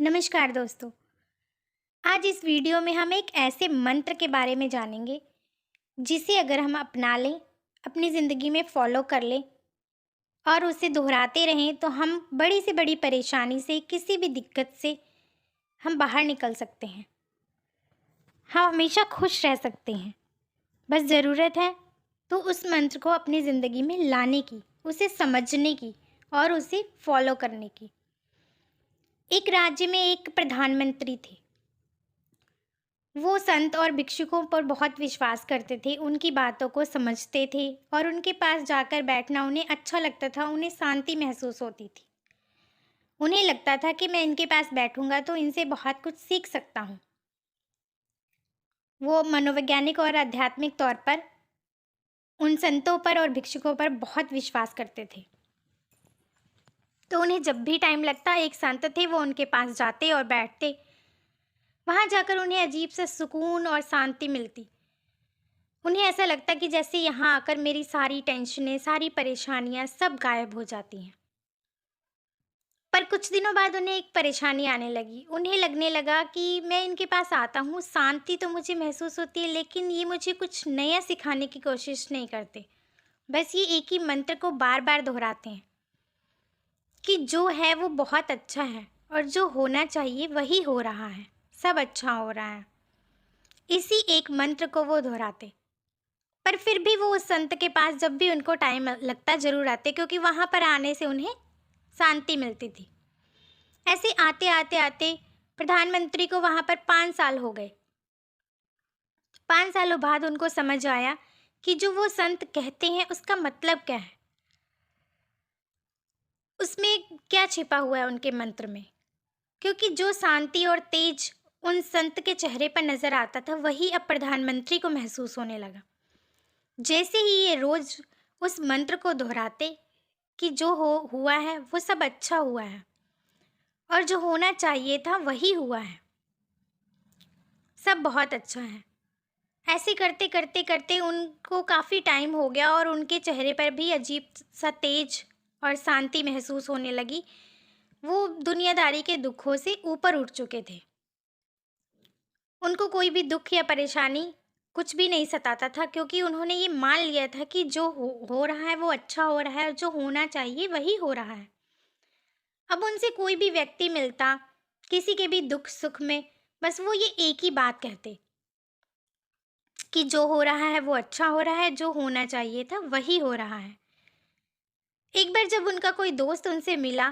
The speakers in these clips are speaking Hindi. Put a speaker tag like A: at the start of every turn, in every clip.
A: नमस्कार दोस्तों। आज इस वीडियो में हम एक ऐसे मंत्र के बारे में जानेंगे जिसे अगर हम अपना लें, अपनी ज़िंदगी में फॉलो कर लें और उसे दोहराते रहें तो हम बड़ी से बड़ी परेशानी से, किसी भी दिक्कत से हम बाहर निकल सकते हैं। हम हमेशा खुश रह सकते हैं। बस ज़रूरत है तो उस मंत्र को अपनी ज़िंदगी में लाने की, उसे समझने की और उसे फॉलो करने की। एक राज्य में एक प्रधानमंत्री थे। वो संत और भिक्षुकों पर बहुत विश्वास करते थे, उनकी बातों को समझते थे और उनके पास जाकर बैठना उन्हें अच्छा लगता था, उन्हें शांति महसूस होती थी। उन्हें लगता था कि मैं इनके पास बैठूंगा तो इनसे बहुत कुछ सीख सकता हूँ। वो मनोवैज्ञानिक और आध्यात्मिक तौर पर उन संतों पर और भिक्षुकों पर बहुत विश्वास करते थे। तो उन्हें जब भी टाइम लगता, एक संत थे, वो उनके पास जाते और बैठते। वहाँ जाकर उन्हें अजीब सा सुकून और शांति मिलती। उन्हें ऐसा लगता कि जैसे यहाँ आकर मेरी सारी टेंशनें, सारी परेशानियाँ सब गायब हो जाती हैं। पर कुछ दिनों बाद उन्हें एक परेशानी आने लगी। उन्हें लगने लगा कि मैं इनके पास आता हूँ, शांति तो मुझे महसूस होती है, लेकिन ये मुझे कुछ नया सिखाने की कोशिश नहीं करते। बस ये एक ही मंत्र को बार-बार दोहराते हैं कि जो है वो बहुत अच्छा है और जो होना चाहिए वही हो रहा है, सब अच्छा हो रहा है। इसी एक मंत्र को वो दोहराते। पर फिर भी वो उस संत के पास जब भी उनको टाइम लगता ज़रूर आते, क्योंकि वहाँ पर आने से उन्हें शांति मिलती थी। ऐसे आते आते आते प्रधानमंत्री को वहाँ पर 5 साल हो गए। 5 सालों बाद उनको समझ आया कि जो वो संत कहते हैं उसका मतलब क्या है, उसमें क्या छिपा हुआ है उनके मंत्र में। क्योंकि जो शांति और तेज उन संत के चेहरे पर नजर आता था, वही अब प्रधानमंत्री को महसूस होने लगा। जैसे ही ये रोज उस मंत्र को दोहराते कि जो हो हुआ है वो सब अच्छा हुआ है और जो होना चाहिए था वही हुआ है, सब बहुत अच्छा है। ऐसे करते करते करते उनको काफ़ी टाइम हो गया और उनके चेहरे पर भी अजीब सा तेज और शांति महसूस होने लगी। वो दुनियादारी के दुखों से ऊपर उठ चुके थे। उनको कोई भी दुख या परेशानी कुछ भी नहीं सताता था, क्योंकि उन्होंने ये मान लिया था कि जो हो रहा है वो अच्छा हो रहा है और जो होना चाहिए वही हो रहा है। अब उनसे कोई भी व्यक्ति मिलता, किसी के भी दुख सुख में, बस वो ये एक ही बात कहते कि जो हो रहा है वो अच्छा हो रहा है, जो होना चाहिए था वही हो रहा है। एक बार जब उनका कोई दोस्त उनसे मिला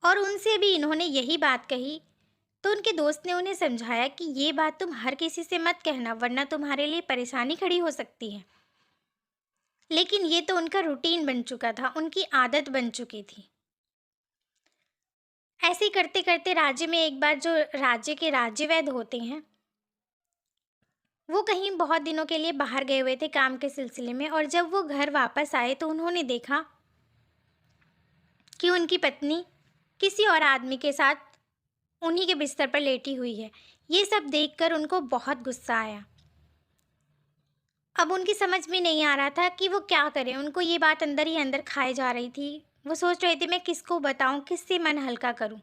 A: और उनसे भी इन्होंने यही बात कही, तो उनके दोस्त ने उन्हें समझाया कि ये बात तुम हर किसी से मत कहना, वरना तुम्हारे लिए परेशानी खड़ी हो सकती है। लेकिन ये तो उनका रूटीन बन चुका था, उनकी आदत बन चुकी थी। ऐसे ही करते करते राज्य में एक बार जो राज्य के राज्यवैद होते हैं, वो कहीं बहुत दिनों के लिए बाहर गए हुए थे काम के सिलसिले में, और जब वो घर वापस आए तो उन्होंने देखा कि उनकी पत्नी किसी और आदमी के साथ उन्हीं के बिस्तर पर लेटी हुई है। ये सब देखकर उनको बहुत गुस्सा आया। अब उनकी समझ में नहीं आ रहा था कि वो क्या करें। उनको ये बात अंदर ही अंदर खाए जा रही थी। वो सोच रहे थे मैं किसको बताऊं, किससे मन हल्का करूं।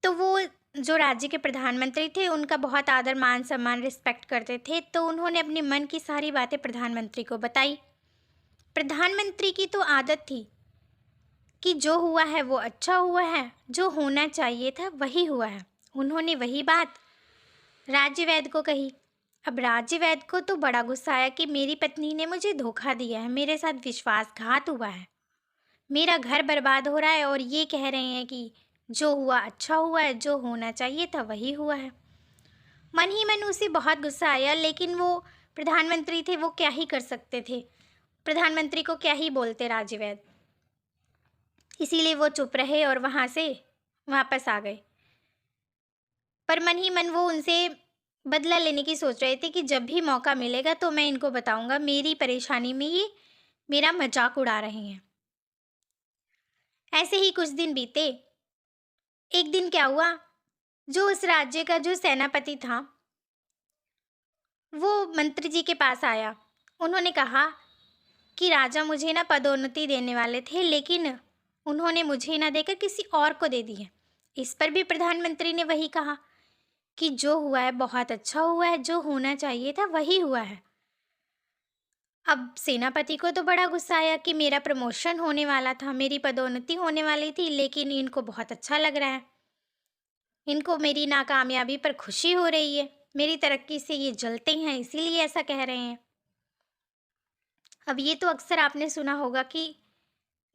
A: तो वो जो राज्य के प्रधानमंत्री थे उनका बहुत आदर मान सम्मान रिस्पेक्ट करते थे, तो उन्होंने अपने मन की सारी बातें प्रधानमंत्री को बताई। प्रधानमंत्री की तो आदत थी कि जो हुआ है वो अच्छा हुआ है, जो होना चाहिए था वही हुआ है। उन्होंने वही बात राज्यवैद को कही। अब राज्यवैद को तो बड़ा गुस्सा आया कि मेरी पत्नी ने मुझे धोखा दिया है, मेरे साथ विश्वासघात हुआ है, मेरा घर बर्बाद हो रहा है और ये कह रहे हैं कि जो हुआ अच्छा हुआ है, जो होना चाहिए था वही हुआ है। मन ही मन उसे बहुत गुस्सा आया, लेकिन वो प्रधानमंत्री थे, वो क्या ही कर सकते थे। प्रधानमंत्री को क्या ही बोलते राज्यवैद। इसीलिए वो चुप रहे और वहाँ से वापस आ गए। पर मन ही मन वो उनसे बदला लेने की सोच रहे थे कि जब भी मौका मिलेगा तो मैं इनको बताऊंगा मेरी परेशानी में ये मेरा मजाक उड़ा रहे हैं। ऐसे ही कुछ दिन बीते। एक दिन क्या हुआ, जो उस राज्य का जो सेनापति था वो मंत्री जी के पास आया। उन्होंने कहा कि राजा मुझे ना पदोन्नति देने वाले थे, लेकिन उन्होंने मुझे ना देकर किसी और को दे दी है। इस पर भी प्रधानमंत्री ने वही कहा कि जो हुआ है बहुत अच्छा हुआ है, जो होना चाहिए था वही हुआ है। अब सेनापति को तो बड़ा गुस्सा आया कि मेरा प्रमोशन होने वाला था, मेरी पदोन्नति होने वाली थी, लेकिन इनको बहुत अच्छा लग रहा है। इनको मेरी नाकामयाबी पर खुशी हो रही है, मेरी तरक्की से ये जलते हैं, इसीलिए ऐसा कह रहे हैं। अब ये तो अक्सर आपने सुना होगा कि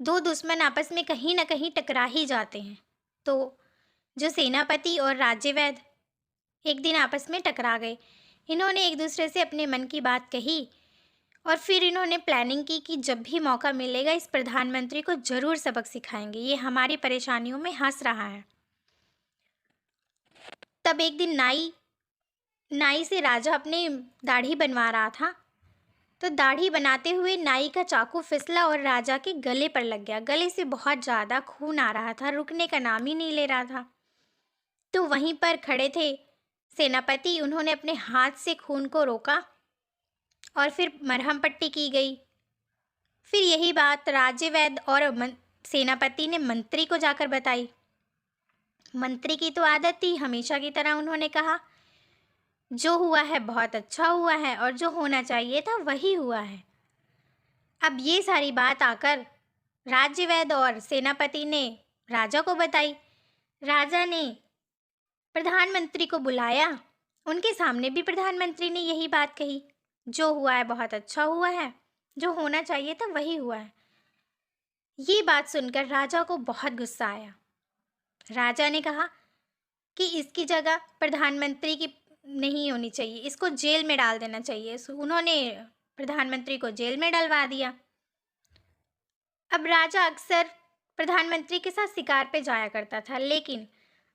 A: दो दुश्मन आपस में कहीं ना कहीं टकरा ही जाते हैं। तो जो सेनापति और राज्यवैद एक दिन आपस में टकरा गए। इन्होंने एक दूसरे से अपने मन की बात कही और फिर इन्होंने प्लानिंग की कि जब भी मौका मिलेगा इस प्रधानमंत्री को जरूर सबक सिखाएंगे, ये हमारी परेशानियों में हंस रहा है। तब एक दिन नाई नाई से राजा अपनी दाढ़ी बनवा रहा था। तो दाढ़ी बनाते हुए नाई का चाकू फिसला और राजा के गले पर लग गया। गले से बहुत ज़्यादा खून आ रहा था, रुकने का नाम ही नहीं ले रहा था। तो वहीं पर खड़े थे सेनापति, उन्होंने अपने हाथ से खून को रोका और फिर मरहम पट्टी की गई। फिर यही बात राज्यवैद और सेनापति ने मंत्री को जाकर बताई। मंत्री की तो आदत थी, हमेशा की तरह उन्होंने कहा जो हुआ है बहुत अच्छा हुआ है और जो होना चाहिए था वही हुआ है। अब ये सारी बात आकर राज्यवैद और सेनापति ने राजा को बताई। राजा ने प्रधानमंत्री को बुलाया, उनके सामने भी प्रधानमंत्री ने यही बात कही, जो हुआ है बहुत अच्छा हुआ है, जो होना चाहिए था वही हुआ है। ये बात सुनकर राजा को बहुत गुस्सा आया। राजा ने कहा कि इसकी जगह प्रधानमंत्री की नहीं होनी चाहिए, इसको जेल में डाल देना चाहिए। उन्होंने प्रधानमंत्री को जेल में डलवा दिया। अब राजा अक्सर प्रधानमंत्री के साथ शिकार पे जाया करता था, लेकिन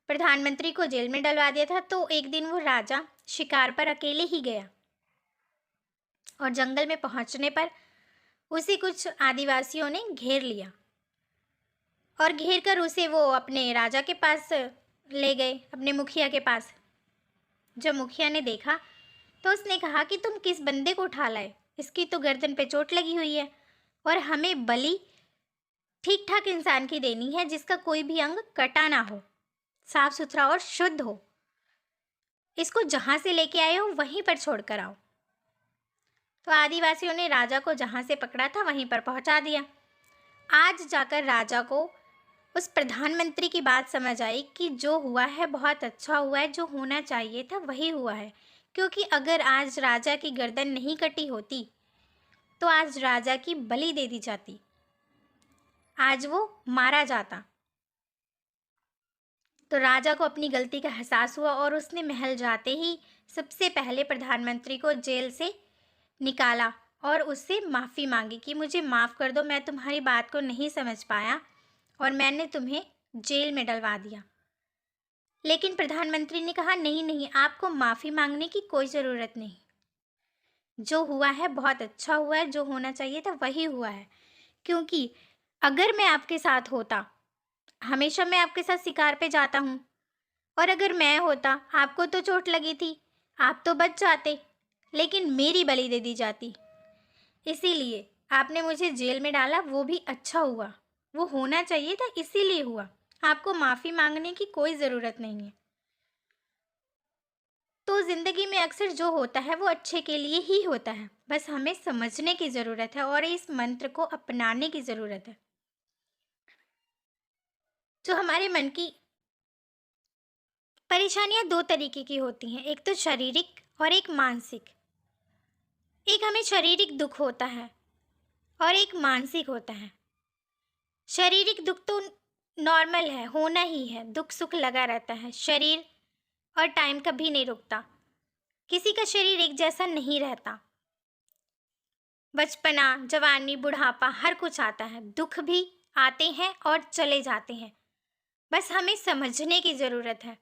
A: प्रधानमंत्री को जेल में डलवा दिया था। तो एक दिन वो राजा शिकार पर अकेले ही गया और जंगल में पहुंचने पर उसे कुछ आदिवासियों ने घेर लिया और घेर कर उसे वो अपने राजा के पास ले गए, अपने मुखिया के पास। जब मुखिया ने देखा तो उसने कहा कि तुम किस बंदे को उठा लाए, इसकी तो गर्दन पे चोट लगी हुई है और हमें बलि ठीक ठाक इंसान की देनी है जिसका कोई भी अंग कटा ना हो, साफ सुथरा और शुद्ध हो। इसको जहां से लेके आए हो वहीं पर छोड़ कर आओ। तो आदिवासियों ने राजा को जहां से पकड़ा था वहीं पर पहुंचा दिया। आज जाकर राजा को उस प्रधानमंत्री की बात समझ आई कि जो हुआ है बहुत अच्छा हुआ है, जो होना चाहिए था वही हुआ है। क्योंकि अगर आज राजा की गर्दन नहीं कटी होती तो आज राजा की बलि दे दी जाती, आज वो मारा जाता। तो राजा को अपनी गलती का एहसास हुआ और उसने महल जाते ही सबसे पहले प्रधानमंत्री को जेल से निकाला और उससे माफ़ी मांगी कि मुझे माफ़ कर दो, मैं तुम्हारी बात को नहीं समझ पाया और मैंने तुम्हें जेल में डलवा दिया। लेकिन प्रधानमंत्री ने कहा नहीं नहीं, आपको माफ़ी मांगने की कोई ज़रूरत नहीं, जो हुआ है बहुत अच्छा हुआ है, जो होना चाहिए था वही हुआ है। क्योंकि अगर मैं आपके साथ होता, हमेशा मैं आपके साथ शिकार पे जाता हूँ, और अगर मैं होता, आपको तो चोट लगी थी, आप तो बच जाते, लेकिन मेरी बलि दे दी जाती। इसीलिए आपने मुझे जेल में डाला, वो भी अच्छा हुआ, वो होना चाहिए था इसीलिए हुआ। आपको माफ़ी मांगने की कोई ज़रूरत नहीं है। तो ज़िंदगी में अक्सर जो होता है वो अच्छे के लिए ही होता है, बस हमें समझने की ज़रूरत है और इस मंत्र को अपनाने की ज़रूरत है। जो हमारे मन की परेशानियां दो तरीके की होती हैं, एक तो शारीरिक और एक मानसिक। एक हमें शारीरिक दुख होता है और एक मानसिक होता है। शारीरिक दुख तो नॉर्मल है, होना ही है, दुख सुख लगा रहता है। शरीर और टाइम कभी नहीं रुकता, किसी का शरीर एक जैसा नहीं रहता। बचपना, जवानी, बुढ़ापा हर कुछ आता है, दुख भी आते हैं और चले जाते हैं, बस हमें समझने की ज़रूरत है।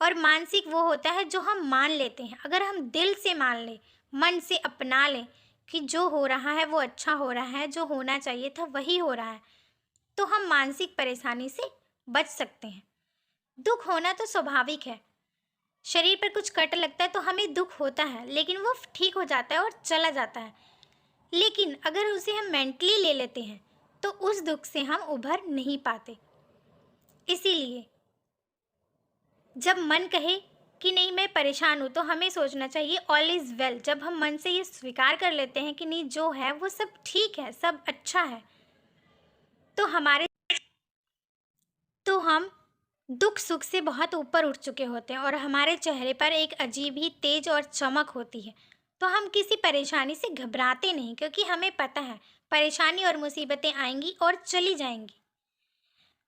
A: और मानसिक वो होता है जो हम मान लेते हैं। अगर हम दिल से मान लें, मन से अपना लें कि जो हो रहा है वो अच्छा हो रहा है, जो होना चाहिए था वही हो रहा है, तो हम मानसिक परेशानी से बच सकते हैं। दुख होना तो स्वाभाविक है, शरीर पर कुछ कट लगता है तो हमें दुख होता है, लेकिन वो ठीक हो जाता है और चला जाता है। लेकिन अगर उसे हम मेंटली ले लेते हैं तो उस दुख से हम उभर नहीं पाते। इसीलिए जब मन कहे कि नहीं मैं परेशान हूँ, तो हमें सोचना चाहिए ऑल इज़ वेल। जब हम मन से ये स्वीकार कर लेते हैं कि नहीं जो है वो सब ठीक है, सब अच्छा है, तो हमारे तो हम दुख सुख से बहुत ऊपर उठ चुके होते हैं और हमारे चेहरे पर एक अजीब ही तेज और चमक होती है। तो हम किसी परेशानी से घबराते नहीं, क्योंकि हमें पता है परेशानी और मुसीबतें आएंगी और चली जाएंगी।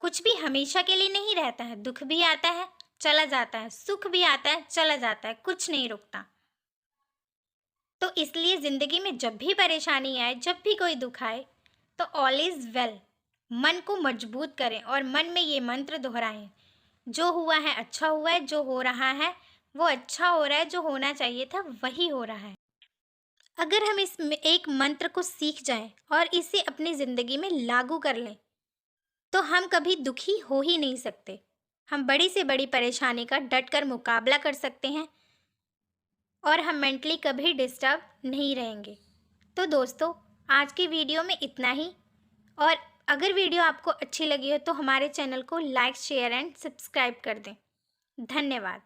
A: कुछ भी हमेशा के लिए नहीं रहता है, दुख भी आता है चला जाता है, सुख भी आता है चला जाता है, कुछ नहीं रुकता। तो इसलिए जिंदगी में जब भी परेशानी आए, जब भी कोई दुख आए, तो ऑल इज वेल मन को मजबूत करें और मन में ये मंत्र दोहराएं, जो हुआ है अच्छा हुआ है, जो हो रहा है वो अच्छा हो रहा है, जो होना चाहिए था वही हो रहा है। अगर हम इस एक मंत्र को सीख जाएं और इसे अपनी जिंदगी में लागू कर लें, तो हम कभी दुखी हो ही नहीं सकते। हम बड़ी से बड़ी परेशानी का डट कर मुकाबला कर सकते हैं और हम मेंटली कभी डिस्टर्ब नहीं रहेंगे। तो दोस्तों, आज की वीडियो में इतना ही। और अगर वीडियो आपको अच्छी लगी हो तो हमारे चैनल को लाइक शेयर एंड सब्सक्राइब कर दें। धन्यवाद।